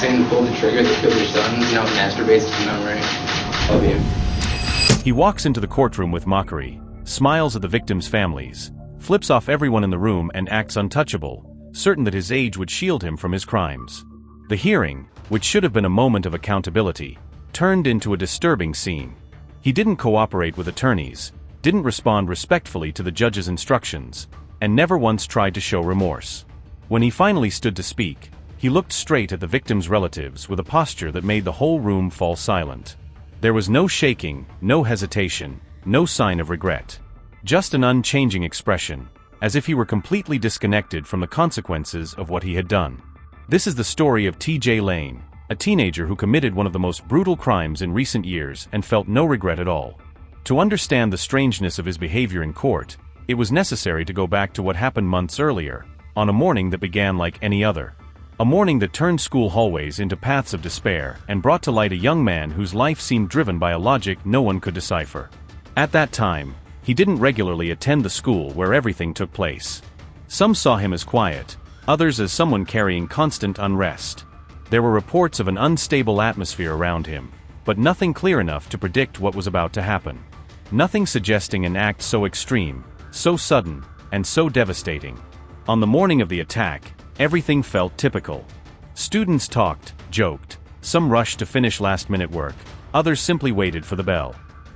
saying to pull the trigger that killed your son now masturbates to memory of you. He walks into the courtroom with mockery, smiles at the victims' families, flips off everyone in the room and acts untouchable, certain that his age would shield him from his crimes. The hearing, which should have been a moment of accountability, turned into a disturbing scene. He didn't cooperate with attorneys, didn't respond respectfully to the judge's instructions, and never once tried to show remorse. When he finally stood to speak, he looked straight at the victims' relatives with a posture that made the whole room fall silent. There was no shaking, no hesitation, no sign of regret. Just an unchanging expression, as if he were completely disconnected from the consequences of what he had done. This is the story of T.J. Lane, a teenager who committed one of the most brutal crimes in recent years and felt no regret at all. To understand the strangeness of his behavior in court, it was necessary to go back to what happened months earlier, on a morning that began like any other. A morning that turned school hallways into paths of despair and brought to light a young man whose life seemed driven by a logic no one could decipher. At that time, he didn't regularly attend the school where everything took place. Some saw him as quiet, others as someone carrying constant unrest. There were reports of an unstable atmosphere around him, but nothing clear enough to predict what was about to happen. Nothing suggesting an act so extreme, so sudden, and so devastating. On the morning of the attack, everything felt typical. Students talked, joked, some rushed to finish last-minute work, others simply waited for the bell.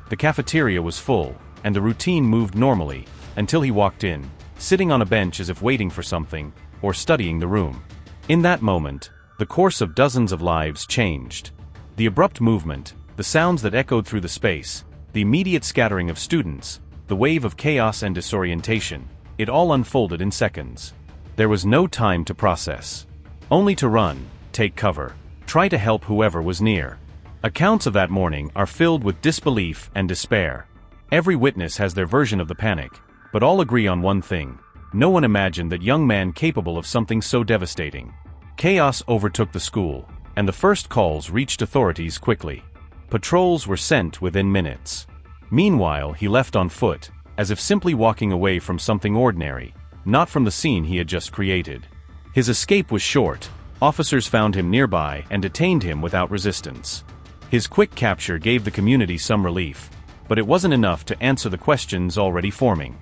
The cafeteria was full, and the routine moved normally, until he walked in, sitting on a bench as if waiting for something, or studying the room. In that moment, the course of dozens of lives changed. The abrupt movement, the sounds that echoed through the space, the immediate scattering of students, the wave of chaos and disorientation, it all unfolded in seconds. There was no time to process. Only to run, take cover, try to help whoever was near. Accounts of that morning are filled with disbelief and despair. Every witness has their version of the panic, but all agree on one thing: no one imagined that young man capable of something so devastating. Chaos overtook the school, and the first calls reached authorities quickly. Patrols were sent within minutes. Meanwhile, he left on foot, as if simply walking away from something ordinary, not from the scene he had just created. His escape was short. Officers found him nearby and detained him without resistance. His quick capture gave the community some relief, but it wasn't enough to answer the questions already forming.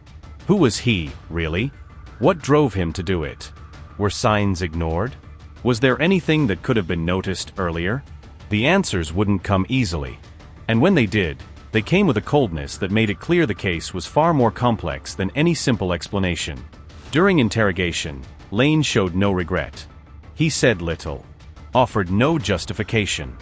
Who was he, really? What drove him to do it? Were signs ignored? Was there anything that could have been noticed earlier? The answers wouldn't come easily. And when they did, they came with a coldness that made it clear the case was far more complex than any simple explanation. During interrogation, Lane showed no regret. He said little, offered no justification.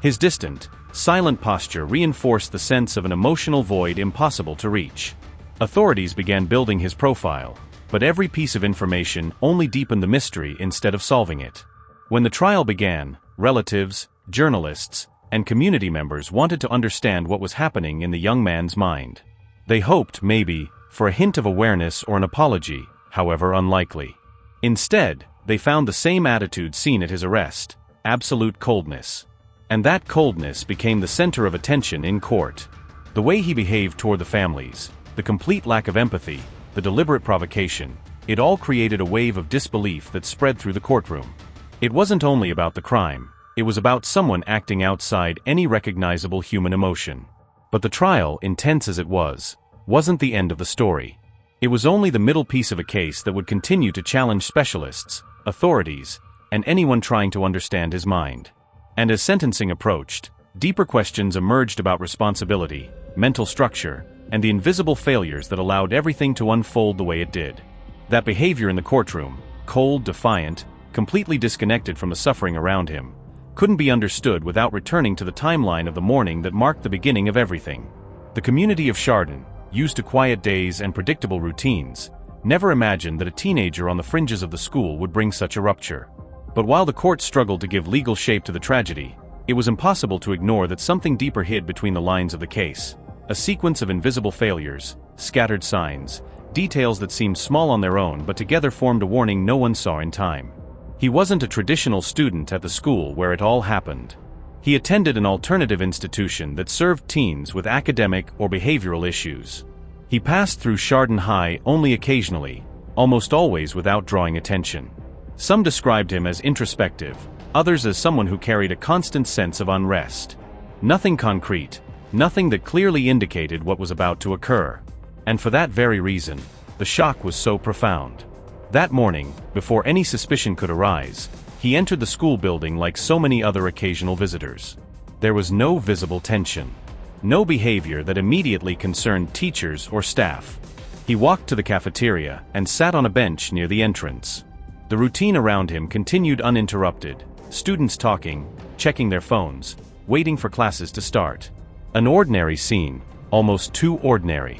His distant, silent posture reinforced the sense of an emotional void impossible to reach. Authorities began building his profile, but every piece of information only deepened the mystery instead of solving it. When the trial began, relatives, journalists, and community members wanted to understand what was happening in the young man's mind. They hoped, maybe, for a hint of awareness or an apology, however unlikely. Instead, they found the same attitude seen at his arrest: absolute coldness. And that coldness became the center of attention in court. The way he behaved toward the families, the complete lack of empathy, the deliberate provocation, it all created a wave of disbelief that spread through the courtroom. It wasn't only about the crime, it was about someone acting outside any recognizable human emotion. But the trial, intense as it was, wasn't the end of the story. It was only the middle piece of a case that would continue to challenge specialists, authorities, and anyone trying to understand his mind. And as sentencing approached, deeper questions emerged about responsibility, mental structure, and the invisible failures that allowed everything to unfold the way it did. That behavior in the courtroom, cold, defiant, completely disconnected from the suffering around him, couldn't be understood without returning to the timeline of the morning that marked the beginning of everything. The community of Chardon, used to quiet days and predictable routines, never imagined that a teenager on the fringes of the school would bring such a rupture. But while the court struggled to give legal shape to the tragedy, it was impossible to ignore that something deeper hid between the lines of the case: a sequence of invisible failures, scattered signs, details that seemed small on their own but together formed a warning no one saw in time. He wasn't a traditional student at the school where it all happened. He attended an alternative institution that served teens with academic or behavioral issues. He passed through Chardon High only occasionally, almost always without drawing attention. Some described him as introspective, others as someone who carried a constant sense of unrest. Nothing concrete, nothing that clearly indicated what was about to occur. And for that very reason, the shock was so profound. That morning, before any suspicion could arise, he entered the school building like so many other occasional visitors. There was no visible tension. No behavior that immediately concerned teachers or staff. He walked to the cafeteria and sat on a bench near the entrance. The routine around him continued uninterrupted, students talking, checking their phones, waiting for classes to start. An ordinary scene, almost too ordinary.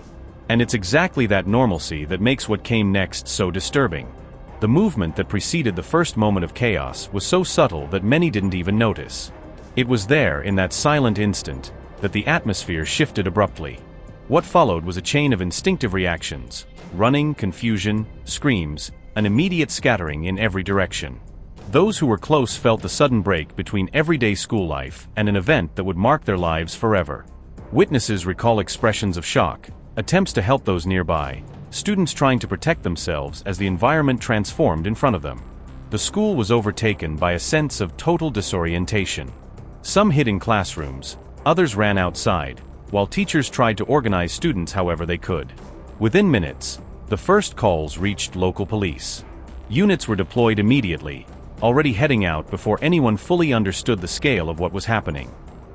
And it's exactly that normalcy that makes what came next so disturbing. The movement that preceded the first moment of chaos was so subtle that many didn't even notice. It was there, in that silent instant, that the atmosphere shifted abruptly. What followed was a chain of instinctive reactions: running, confusion, screams, an immediate scattering in every direction. Those who were close felt the sudden break between everyday school life and an event that would mark their lives forever. Witnesses recall expressions of shock, attempts to help those nearby, students trying to protect themselves as the environment transformed in front of them. The school was overtaken by a sense of total disorientation. Some hid in classrooms, others ran outside, while teachers tried to organize students however they could. Within minutes, the first calls reached local police. Units were deployed immediately, already heading out before anyone fully understood the scale of what was happening.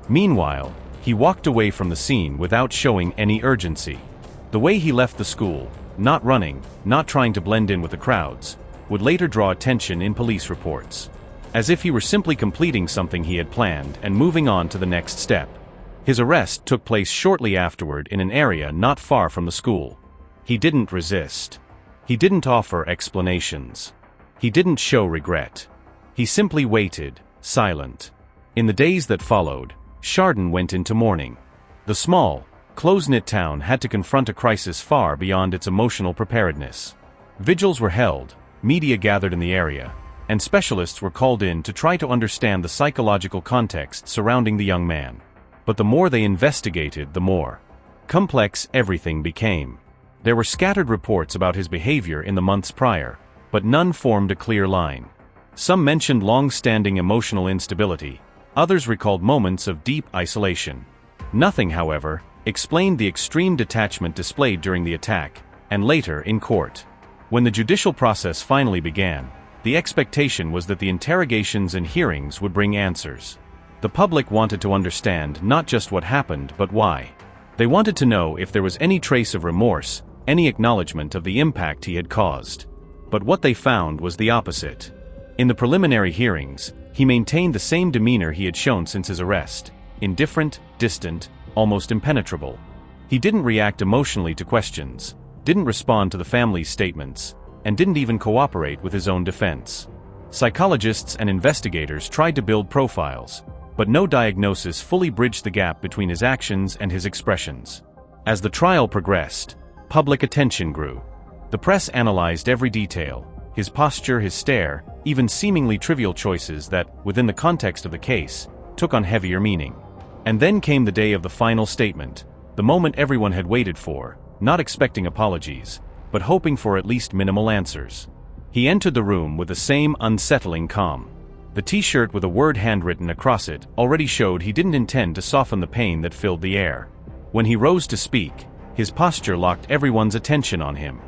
Meanwhile, he walked away from the scene without showing any urgency. The way he left the school, not running, not trying to blend in with the crowds, would later draw attention in police reports. As if he were simply completing something he had planned and moving on to the next step. His arrest took place shortly afterward in an area not far from the school. He didn't resist. He didn't offer explanations. He didn't show regret. He simply waited, silent. In the days that followed, Chardon went into mourning. The small, close-knit town had to confront a crisis far beyond its emotional preparedness. Vigils were held, media gathered in the area, and specialists were called in to try to understand the psychological context surrounding the young man. But the more they investigated, the more complex everything became. There were scattered reports about his behavior in the months prior, but none formed a clear line. Some mentioned long-standing emotional instability, others recalled moments of deep isolation. Nothing, however, explained the extreme detachment displayed during the attack, and later in court. When the judicial process finally began, the expectation was that the interrogations and hearings would bring answers. The public wanted to understand not just what happened but why. They wanted to know if there was any trace of remorse, any acknowledgement of the impact he had caused. But what they found was the opposite. In the preliminary hearings, he maintained the same demeanor he had shown since his arrest: indifferent, distant, almost impenetrable. He didn't react emotionally to questions, didn't respond to the family's statements, and didn't even cooperate with his own defense. Psychologists and investigators tried to build profiles, but no diagnosis fully bridged the gap between his actions and his expressions. As the trial progressed, public attention grew. The press analyzed every detail: his posture, his stare, even seemingly trivial choices that, within the context of the case, took on heavier meaning. And then came the day of the final statement, the moment everyone had waited for, not expecting apologies, but hoping for at least minimal answers. He entered the room with the same unsettling calm. The t-shirt with a word handwritten across it already showed he didn't intend to soften the pain that filled the air. When he rose to speak, his posture locked everyone's attention on him.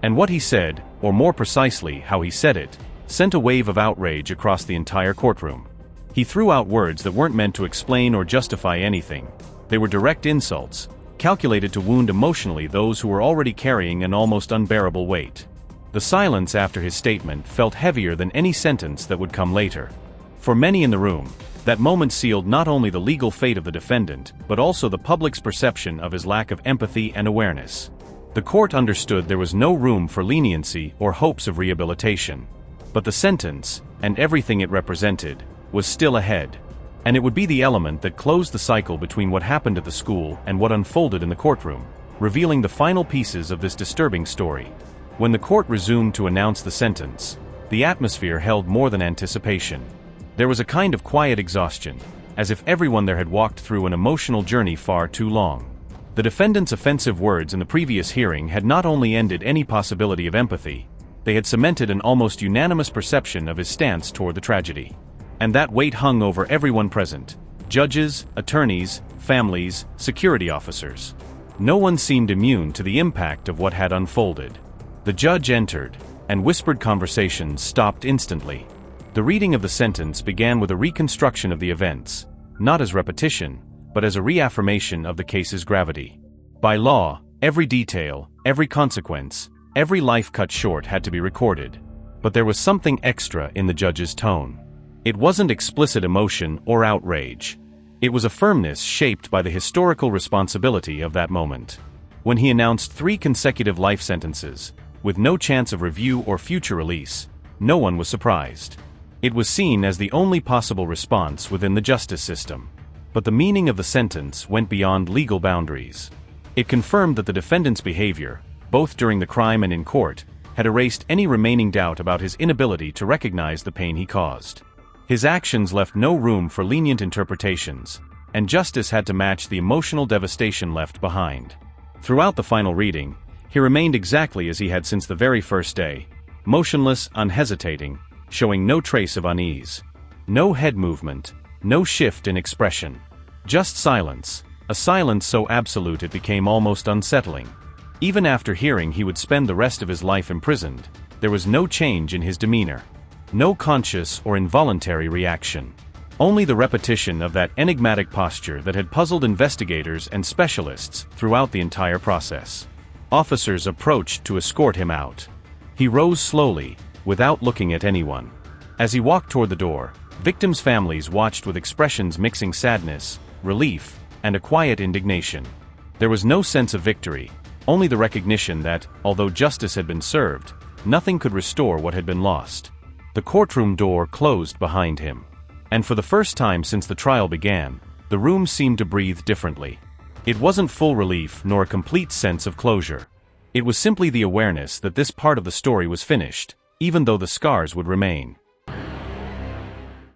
And what he said, or more precisely how he said it, sent a wave of outrage across the entire courtroom. He threw out words that weren't meant to explain or justify anything. They were direct insults, calculated to wound emotionally those who were already carrying an almost unbearable weight. The silence after his statement felt heavier than any sentence that would come later. For many in the room, that moment sealed not only the legal fate of the defendant, but also the public's perception of his lack of empathy and awareness. The court understood there was no room for leniency or hopes of rehabilitation. But the sentence, and everything it represented, was still ahead. And it would be the element that closed the cycle between what happened at the school and what unfolded in the courtroom, revealing the final pieces of this disturbing story. When the court resumed to announce the sentence, the atmosphere held more than anticipation. There was a kind of quiet exhaustion, as if everyone there had walked through an emotional journey far too long. The defendant's offensive words in the previous hearing had not only ended any possibility of empathy, they had cemented an almost unanimous perception of his stance toward the tragedy. And that weight hung over everyone present: judges, attorneys, families, security officers. No one seemed immune to the impact of what had unfolded. The judge entered, and whispered conversations stopped instantly. The reading of the sentence began with a reconstruction of the events, not as repetition, but as a reaffirmation of the case's gravity. By law, every detail, every consequence, every life cut short had to be recorded. But there was something extra in the judge's tone. It wasn't explicit emotion or outrage. It was a firmness shaped by the historical responsibility of that moment. When he announced 3 consecutive life sentences, with no chance of review or future release, no one was surprised. It was seen as the only possible response within the justice system. But the meaning of the sentence went beyond legal boundaries. It confirmed that the defendant's behavior, both during the crime and in court, had erased any remaining doubt about his inability to recognize the pain he caused. His actions left no room for lenient interpretations, and justice had to match the emotional devastation left behind. Throughout the final reading, he remained exactly as he had since the very first day, motionless, unhesitating, showing no trace of unease. No head movement, no shift in expression. Just silence, a silence so absolute it became almost unsettling. Even after hearing he would spend the rest of his life imprisoned, there was no change in his demeanor. No conscious or involuntary reaction. Only the repetition of that enigmatic posture that had puzzled investigators and specialists throughout the entire process. Officers approached to escort him out. He rose slowly, without looking at anyone. As he walked toward the door, victims' families watched with expressions mixing sadness, relief, and a quiet indignation. There was no sense of victory, only the recognition that, although justice had been served, nothing could restore what had been lost. The courtroom door closed behind him. And for the first time since the trial began, the room seemed to breathe differently. It wasn't full relief nor a complete sense of closure. It was simply the awareness that this part of the story was finished, even though the scars would remain.